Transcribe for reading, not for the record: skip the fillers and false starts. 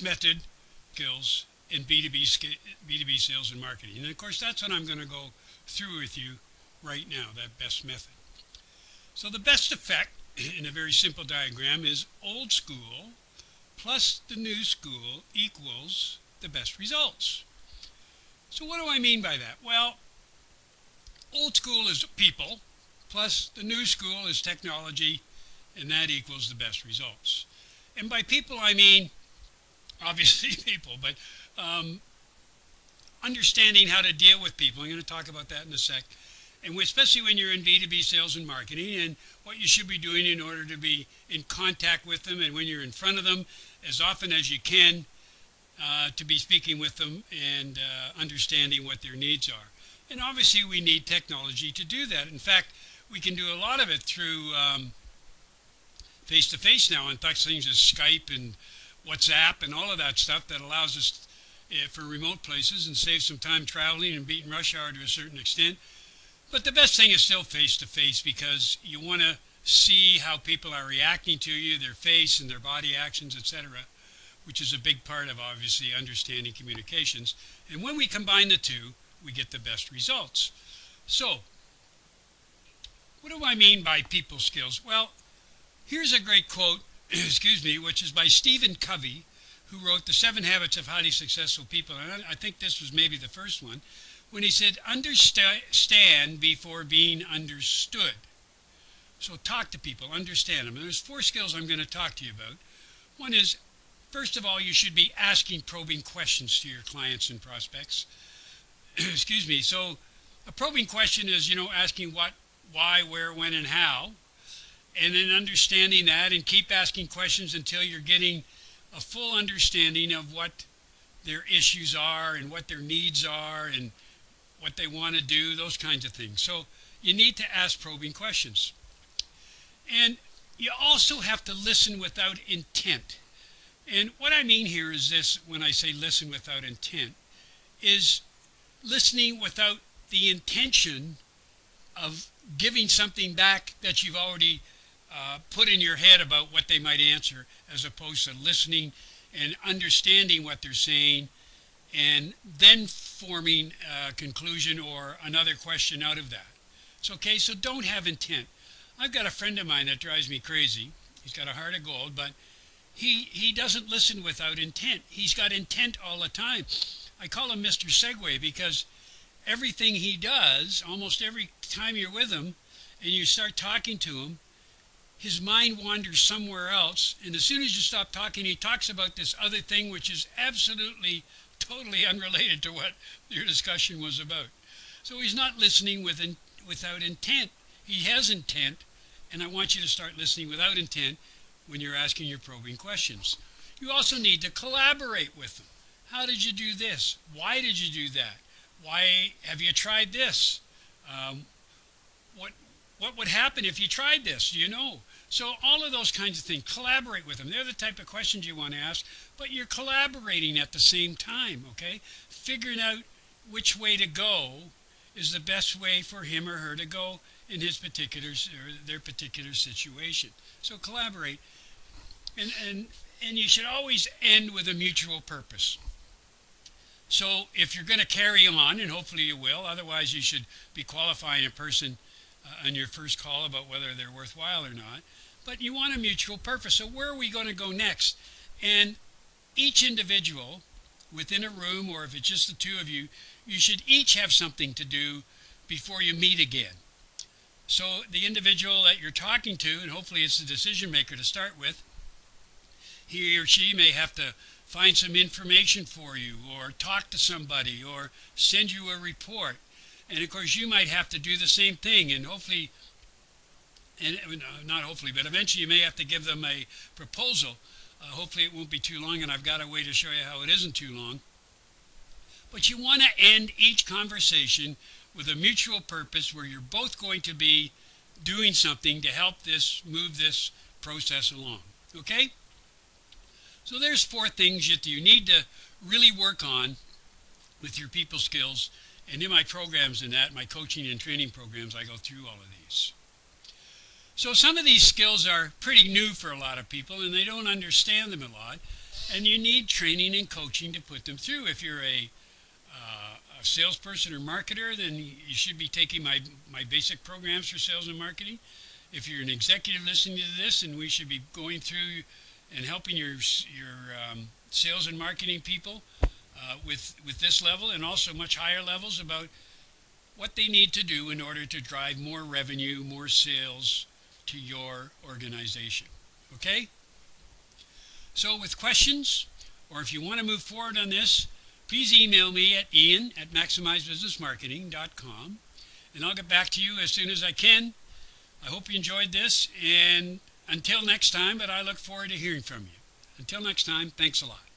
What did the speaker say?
method skills in B2B sales and marketing. And of course, that's what I'm going to go through with you right now, that best method. So the best effect in a very simple diagram is old school plus the new school equals the best results. So what do I mean by that? Well, old school is people plus the new school is technology, and that equals the best results. And by people, I mean obviously people, but understanding how to deal with people. I'm going to talk about that in a sec. And especially when you're in B2B sales and marketing, and what you should be doing in order to be in contact with them, and when you're in front of them as often as you can, to be speaking with them and understanding what their needs are. And obviously we need technology to do that. In fact, we can do a lot of it through face-to-face now, and such things as Skype and WhatsApp and all of that stuff that allows us for remote places and save some time traveling and beating rush hour to a certain extent. But the best thing is still face-to-face, because you want to see how people are reacting to you, their face and their body actions, etc., which is a big part of obviously understanding communications. And when we combine the two, we get the best results. So, what do I mean by people skills? Well, here's a great quote, excuse me, which is by Stephen Covey, who wrote The 7 Habits of Highly Successful People. And I think this was maybe the first one, when he said, understand before being understood. So talk to people, understand them. And there's 4 skills I'm going to talk to you about. One is, first of all, you should be asking probing questions to your clients and prospects. Excuse me. So a probing question is, asking what, why, where, when, and how. And then understanding that, and keep asking questions until you're getting a full understanding of what their issues are and what their needs are and what they want to do, those kinds of things. So you need to ask probing questions. And you also have to listen without intent. And what I mean here is this, when I say listen without intent, is listening without the intention of giving something back that you've already put in your head about what they might answer, as opposed to listening and understanding what they're saying and then forming a conclusion or another question out of that. So don't have intent. I've got a friend of mine that drives me crazy. He's got a heart of gold, but he doesn't listen without intent. He's got intent all the time. I call him Mr. Segway, because everything he does, almost every time you're with him and you start talking to him, his mind wanders somewhere else, and as soon as you stop talking, he talks about this other thing which is absolutely, totally unrelated to what your discussion was about. So he's not listening without intent. He has intent, and I want you to start listening without intent when you're asking your probing questions. You also need to collaborate with them. How did you do this? Why did you do that? Why have you tried this? What would happen if you tried this? Do you know? So all of those kinds of things, collaborate with them. They're the type of questions you want to ask, but you're collaborating at the same time, okay? Figuring out which way to go is the best way for him or her to go in his particular, or their particular situation. So collaborate. And you should always end with a mutual purpose. So if you're going to carry on, and hopefully you will, otherwise you should be qualifying a person on your first call about whether they're worthwhile or not. But you want a mutual purpose. So where are we going to go next? And each individual within a room, or if it's just the two of you, you should each have something to do before you meet again. So the individual that you're talking to, and hopefully it's the decision maker to start with, he or she may have to find some information for you, or talk to somebody, or send you a report. And of course you might have to do the same thing, and hopefully, and not hopefully, but eventually you may have to give them a proposal. Hopefully it won't be too long, and I've got a way to show you how it isn't too long. But you want to end each conversation with a mutual purpose where you're both going to be doing something to help this, move this process along. Okay? So there's 4 things that you need to really work on with your people skills. And in my programs and my coaching and training programs, I go through all of these. So some of these skills are pretty new for a lot of people, and they don't understand them a lot. And you need training and coaching to put them through. If you're a salesperson or marketer, then you should be taking my basic programs for sales and marketing. If you're an executive listening to this, and we should be going through and helping your sales and marketing people with this level and also much higher levels about what they need to do in order to drive more revenue, more sales to your organization. Okay? So with questions, or if you want to move forward on this, please email me at ian@maximizebusinessmarketing.com, and I'll get back to you as soon as I can. I hope you enjoyed this, and until next time, but I look forward to hearing from you. Until next time, thanks a lot.